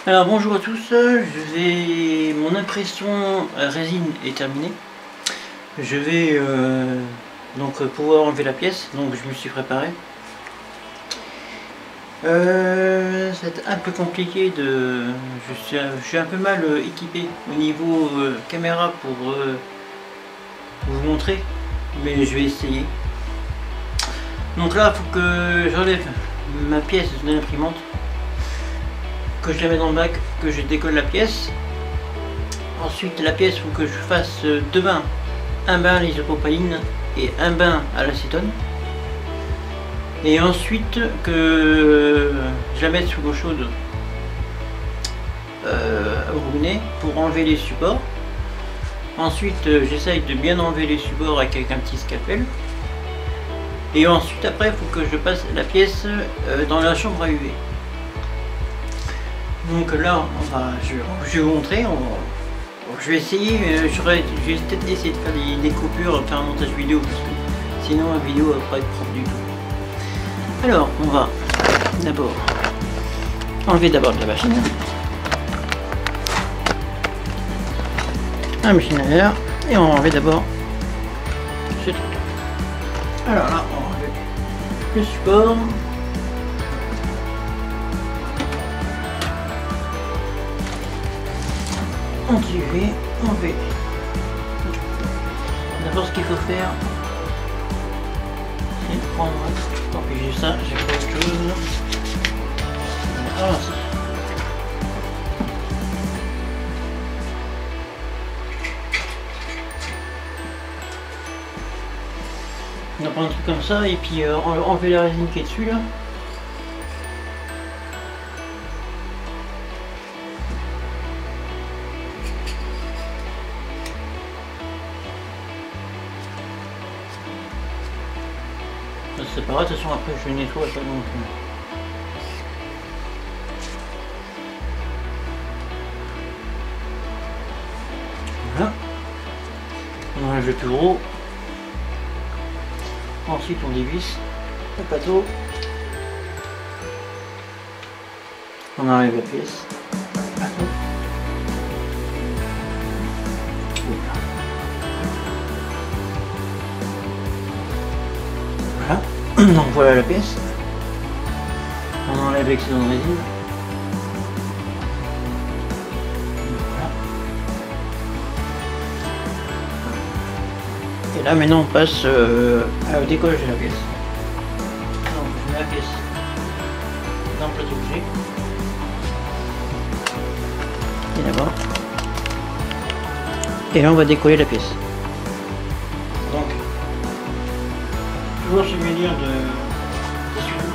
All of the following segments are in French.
Alors bonjour à tous, mon impression résine est terminée. Je vais donc pouvoir enlever la pièce, donc je me suis préparé. C'est un peu compliqué je suis un peu mal équipé au niveau caméra pour vous montrer, mais je vais essayer. Donc là, il faut que j'enlève ma pièce de l'imprimante, que je la mette dans le bac, que je décolle la pièce. Ensuite, la pièce, il faut que je fasse deux bains, un bain à l'isopropaline et un bain à l'acétone. Et ensuite, que je la mette sous l'eau chaude au robinet pour enlever les supports. Ensuite, j'essaye de bien enlever les supports avec un petit scalpel. Et ensuite, après, il faut que je passe la pièce dans la chambre à UV. Donc là, je vais vous montrer. Je vais essayer, je vais peut-être essayer de faire des coupures, faire un montage vidéo, parce que sinon la vidéo va pas être propre du tout. Alors, on va d'abord enlever de la machine. La machine à l'air, et on va enlever d'abord ce truc. Alors là, on va enlever le support. Anti-UV, enlever. D'abord, ce qu'il faut faire, c'est prendre, pour piger ça, j'ai pas autre chose. Avancer. On va prendre un truc comme ça et puis enlever la résine qui est dessus là. C'est pas grave, de toute façon après je nettoie ça donc. Voilà. On enlève le plus gros. Ensuite on dévisse le plateau. On enlève la pièce. Voilà. Donc voilà la pièce. On enlève l'excédent de résine. Voilà. Et là maintenant on passe au décollage de la pièce. Donc je mets la pièce dans le plateau que j'ai. Et là-bas. Et là on va décoller la pièce. Donc toujours se munir d'essuie-tout.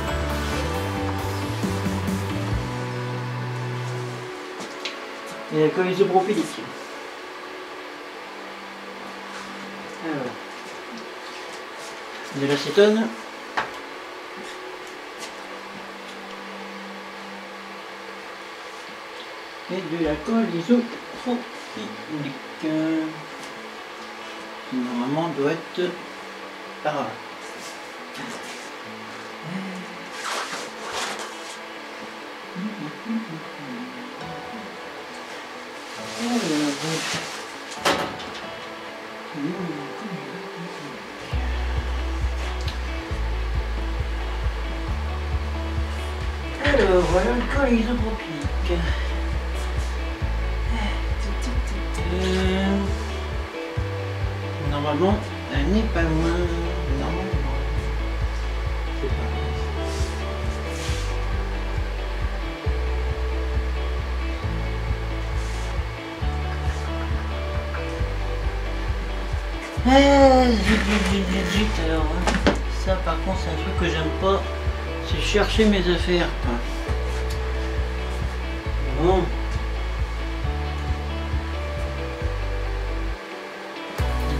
Et la colle isopropylique. Alors, de l'acétone. Et de la colle isopropylique. Qui normalement doit être par là. Alors voilà le colle isopropylique. Normalement, elle n'est pas loin. Normalement. C'est pas zut. Alors, ça par contre c'est un truc que j'aime pas, c'est chercher mes affaires. Bon.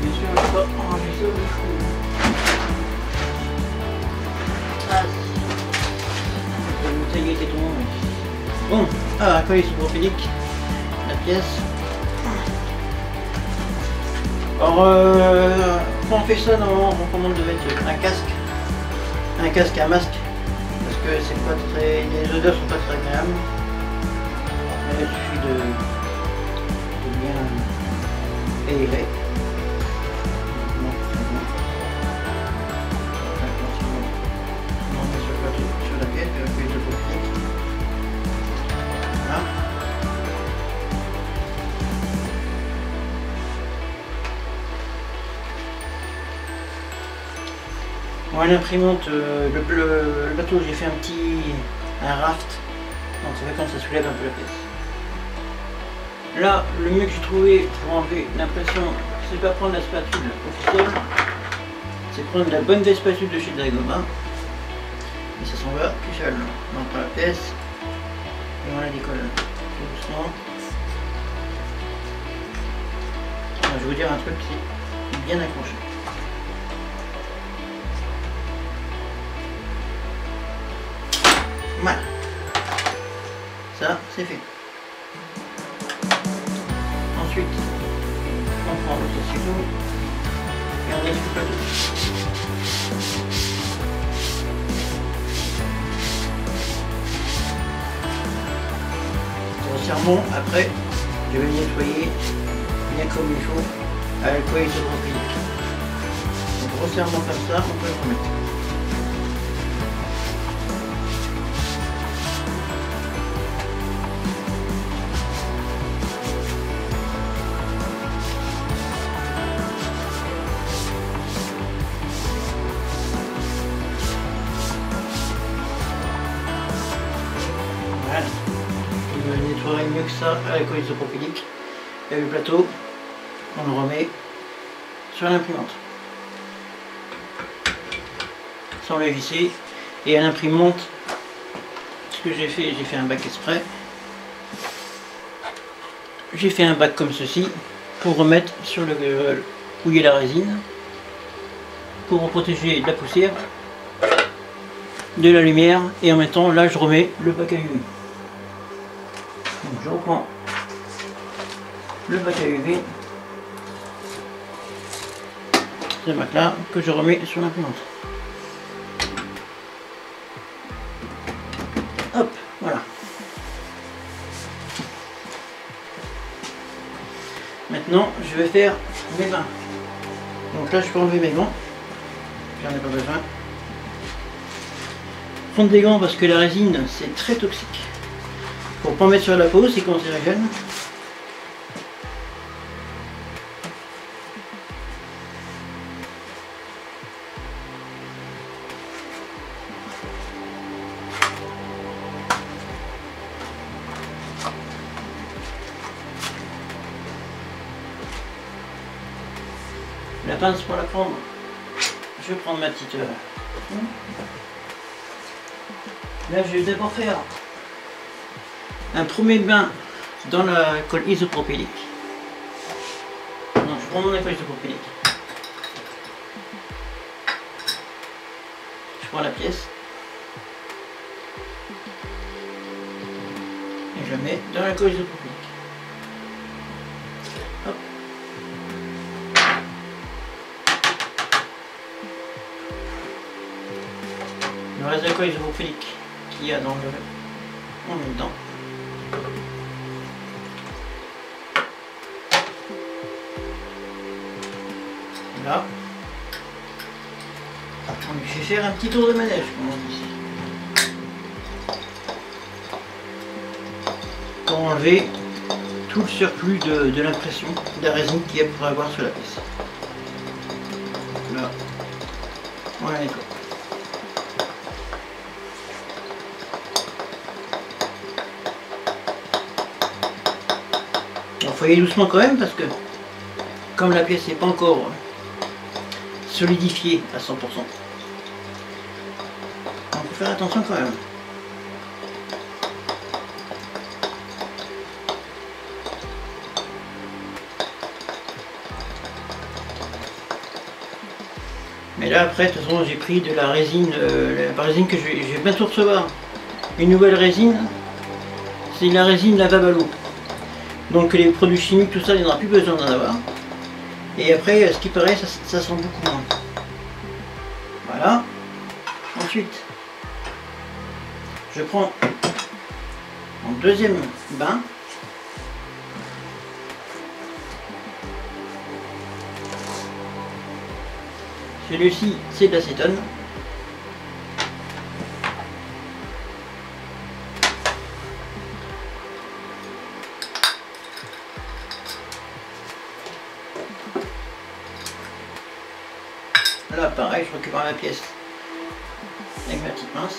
Bien sûr, je vais pas ranger ça au fou. Ah, ça y est, c'est tout. Bon, la colle isopropylique, la pièce. Alors, quand on fait ça, normalement, on recommande de mettre un casque et un masque, parce que c'est pas très, les odeurs sont pas très agréables. il suffit de bien aérer. Non, c'est bon. On met sur le plateau, sur la pièce, puis je profite. Voilà. Bon, l'imprimante, le bateau, j'ai fait un raft, donc ça fait quand ça soulève un peu la pièce. Là, le mieux que j'ai trouvé pour enlever l'impression, c'est pas prendre la spatule officielle, c'est prendre la bonne vieille spatule de chez Dagoma, et ça s'en va tout seul. On prend la pièce, et on la décolle tout doucement. Alors, je vais vous dire un truc, c'est bien accroché. Voilà, ça c'est fait. Ensuite, on prend le ciseau et on est sur le plateau. Grossièrement, après, je vais nettoyer bien comme il faut à l'alcool isopropylique. Donc grossièrement comme ça, on peut le remettre. Voilà. Je nettoierai mieux que ça à l'alcool isopropylique. Et le plateau, on le remet sur l'imprimante. Sans le visser. Et à l'imprimante, ce que j'ai fait un bac exprès. J'ai fait un bac comme ceci pour remettre sur le où il y a la résine, pour protéger de la poussière, de la lumière, et en même temps là je remets le bac à UV. Donc je reprends le bac à UV, ce bac là que je remets sur l'imprimante. Hop, voilà. Maintenant je vais faire mes mains. Donc là je peux enlever mes gants, j'en ai pas besoin. Prendre des gants parce que la résine c'est très toxique. Faut pas en mettre sur la peau, c'est cancérigène. La pince pour la prendre, je vais prendre ma petite... Là je vais d'abord faire un premier bain dans l'alcool isopropylique. Donc je prends mon alcool isopropylique. Je prends la pièce. Et je la mets dans l'alcool isopropylique. Hop. Le reste d'alcool isopropylique qu'il y a dans le... On met dedans. Là. On lui fait faire un petit tour de manège, comme on dit. Pour enlever tout le surplus de l'impression de la résine qu'il y a pour avoir sur la pièce. Là. On la nettoie. Il faut y aller doucement quand même parce que comme la pièce n'est pas encore solidifiée à 100%, donc il faut faire attention quand même. Mais là après de toute façon j'ai pris de la résine, la résine que je vais bientôt recevoir. Une nouvelle résine, c'est la résine lavable à l'eau. Donc les produits chimiques, tout ça, il n'y en aura plus besoin d'en avoir. Et après, ce qui paraît, ça sent beaucoup moins. Voilà. Ensuite, je prends mon deuxième bain Celui-ci, c'est de l'acétone. Là, pareil, je récupère ma pièce avec ma petite pince.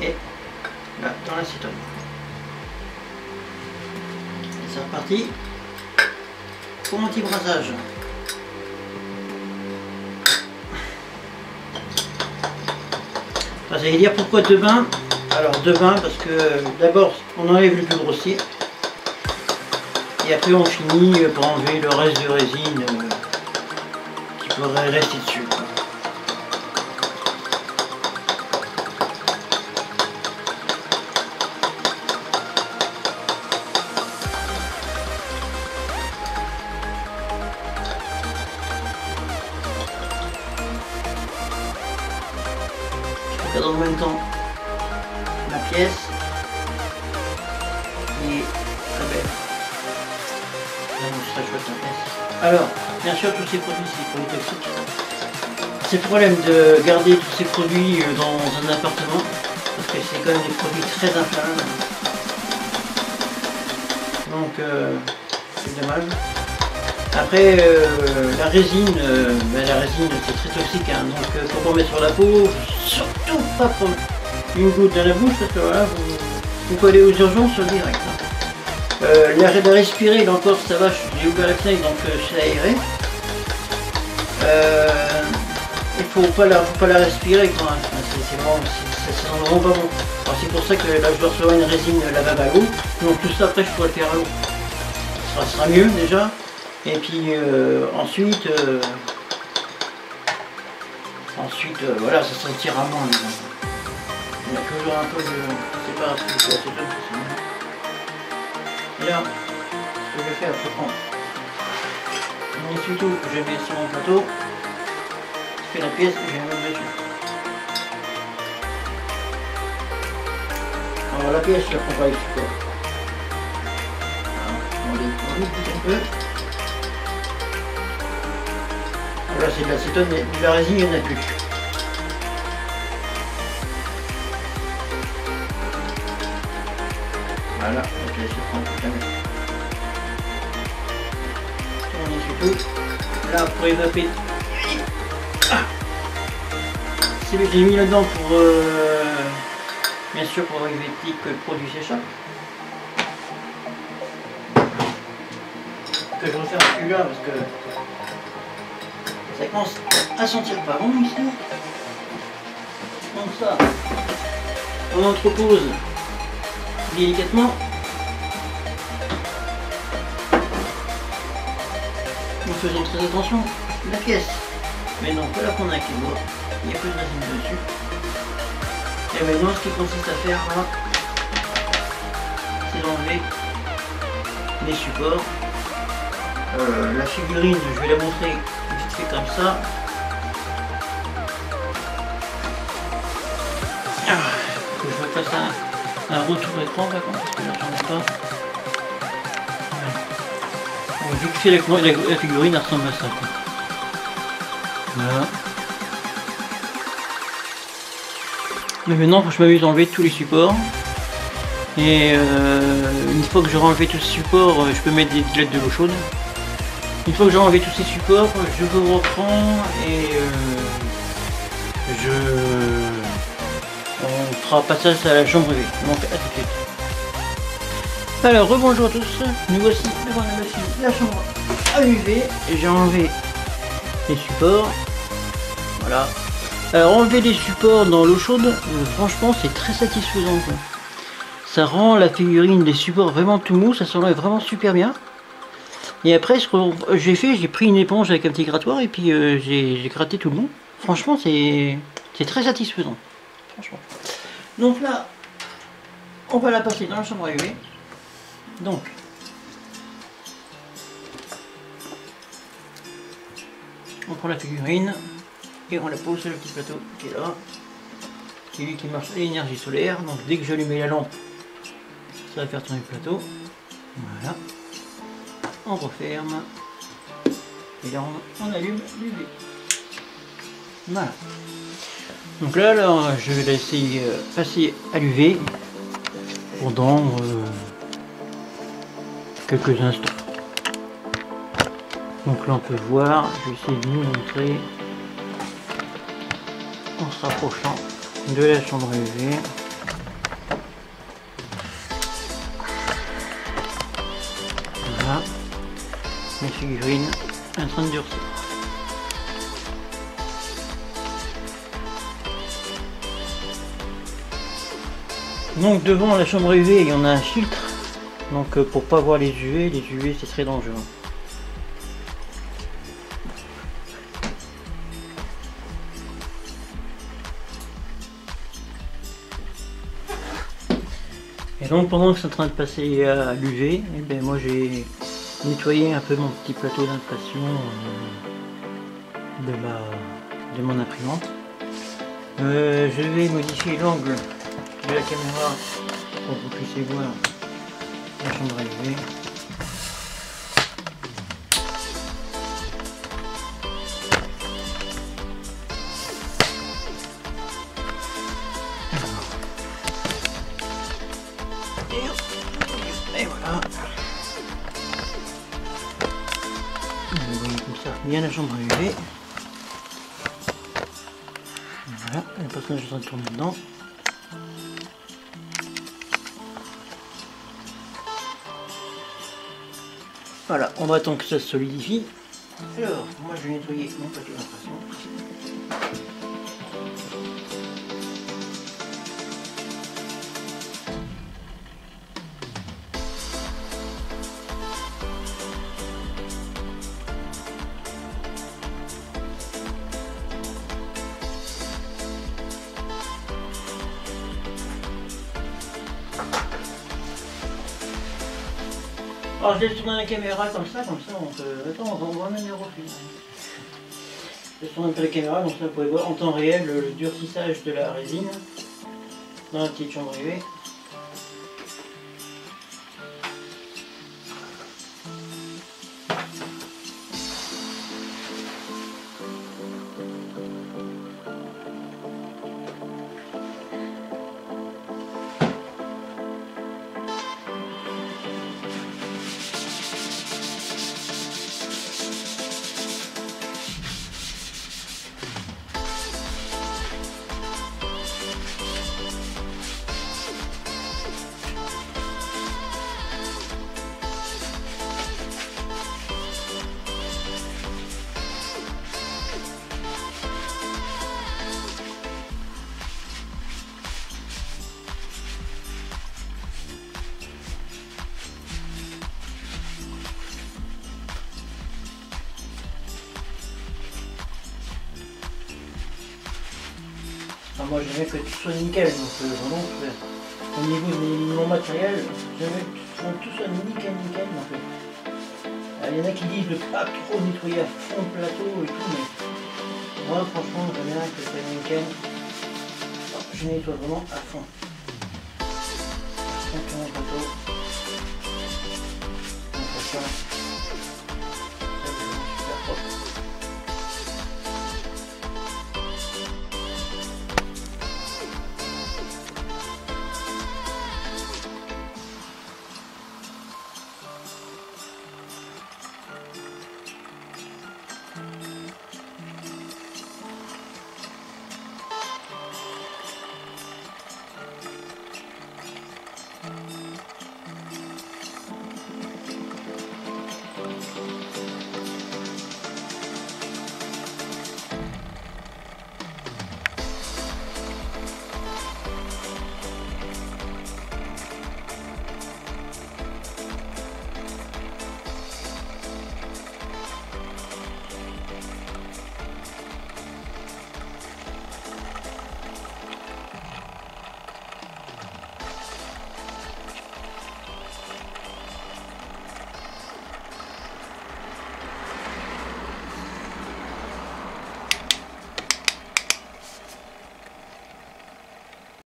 Et là, dans l'acétone. Et c'est reparti pour mon petit brassage. Vous allez dire pourquoi deux bains? Alors deux bains parce que d'abord on enlève le plus grossier et après on finit pour enlever le reste de résine qui pourrait rester dessus. Dans le même temps la pièce qui est très belle. Très chouette la pièce. Alors, bien sûr, tous ces produits, c'est des produits toxiques. C'est le problème de garder tous ces produits dans un appartement parce que c'est quand même des produits très inflammables. Donc, c'est dommage. Après, la résine c'est très toxique, hein, donc faut pas mettre sur la peau, surtout pas prendre une goutte dans la bouche parce que voilà, vous pouvez aller aux urgences direct. Hein. La respirer, là encore ça va, j'ai ouvert la fenêtre donc c'est aéré. Il faut pas la respirer quand même, c'est vraiment pas bon. C'est pour ça que là je dois recevoir une résine lavable à l'eau, donc tout ça après je pourrais le faire à l'eau. Ça sera mieux déjà. Et puis ensuite, voilà, ça sentira moins. Il y a toujours un peu de séparation de l'acétone. Et là, ce que je vais faire, je prends mon essuie-tout que je mets sur mon plateau, je fais la pièce que je vais mettre dessus. Alors la pièce, je la prends pas avec support. On l'écoute un peu. Là c'est de l'acétone, mais de la résine il n'y en a plus. Voilà, ok, je prends tout à l'heure. On essuie tout. Là pour évaper. C'est lui que j'ai mis là-dedans pour bien sûr pour éviter que le produit s'échappe. Que je referme celui-là parce que ça commence à sentir pas bon ici. Donc ça, on entrepose délicatement. En faisant très attention à la pièce. Mais non, pas la prendre avec les doigts. Il n'y a plus de résine dessus. Et maintenant, ce qui consiste à faire là, c'est d'enlever les supports. La figurine, je vais la montrer vite fait comme ça. Que je refasse un retour écran par contre, parce que là j'en ai pas. Bon, vite fait la figurine elle ressemble à ça. Quoi. Voilà. Mais maintenant je m'amuse à enlever tous les supports. Et une fois que j'aurai enlevé tous ces supports, je peux mettre des galettes de l'eau chaude. Une fois que j'ai enlevé tous ces supports, je vous reprends et on fera passage à la chambre UV. Donc à tout de suite. Alors rebonjour à tous, nous voici devant la machine, la chambre à UV. J'ai enlevé les supports. Voilà. Alors enlever les supports dans l'eau chaude, franchement c'est très satisfaisant quoi. Ça rend la figurine des supports vraiment tout mou, ça s'enlève vraiment super bien. Et après, j'ai pris une éponge avec un petit grattoir et puis j'ai gratté tout le long. Franchement, c'est très satisfaisant. Franchement. Donc là, on va la passer dans la chambre à UV. Donc, on prend la figurine et on la pose sur le petit plateau qui est là. C'est lui qui marche à l'énergie solaire. Donc dès que j'allume la lampe, ça va faire tourner le plateau. Voilà. On referme. Et là on allume l'UV. Voilà. Donc là, je vais laisser passer à l'UV pendant quelques instants. Donc là on peut voir, je vais essayer de vous montrer en se rapprochant de la chambre UV. Voilà, mes figurines en train de durcir. Donc devant la chambre UV il y en a un filtre, donc pour pas voir les UV c'est très dangereux. Et donc pendant que c'est en train de passer à l'UV, eh ben moi j'ai nettoyé un peu mon petit plateau d'impression de mon imprimante. Je vais modifier l'angle de la caméra pour que vous puissiez voir la chambre à UV. Et voilà. Vous voyez comme ça bien la chambre à UV. Voilà, le personnage est en train de tourner dedans. Voilà, on va attendre que ça se solidifie. Alors, moi je vais nettoyer mon plateau d'impression. Alors je laisse tourner la caméra comme ça on peut... Attends, on va même les reflets. Je laisse tourner un peu la caméra, comme ça vous pouvez voir en temps réel le durcissage de la résine dans la petite chambre UV. Alors moi j'aime bien que tout soit nickel, donc vraiment au niveau de mon matériel, j'aime bien que tout soit nickel. Donc, il y en a qui disent de pas trop nettoyer à fond le plateau et tout, mais moi franchement j'aime bien que ce soit nickel. Alors, je nettoie vraiment à fond. À fond sur mon plateau. Donc,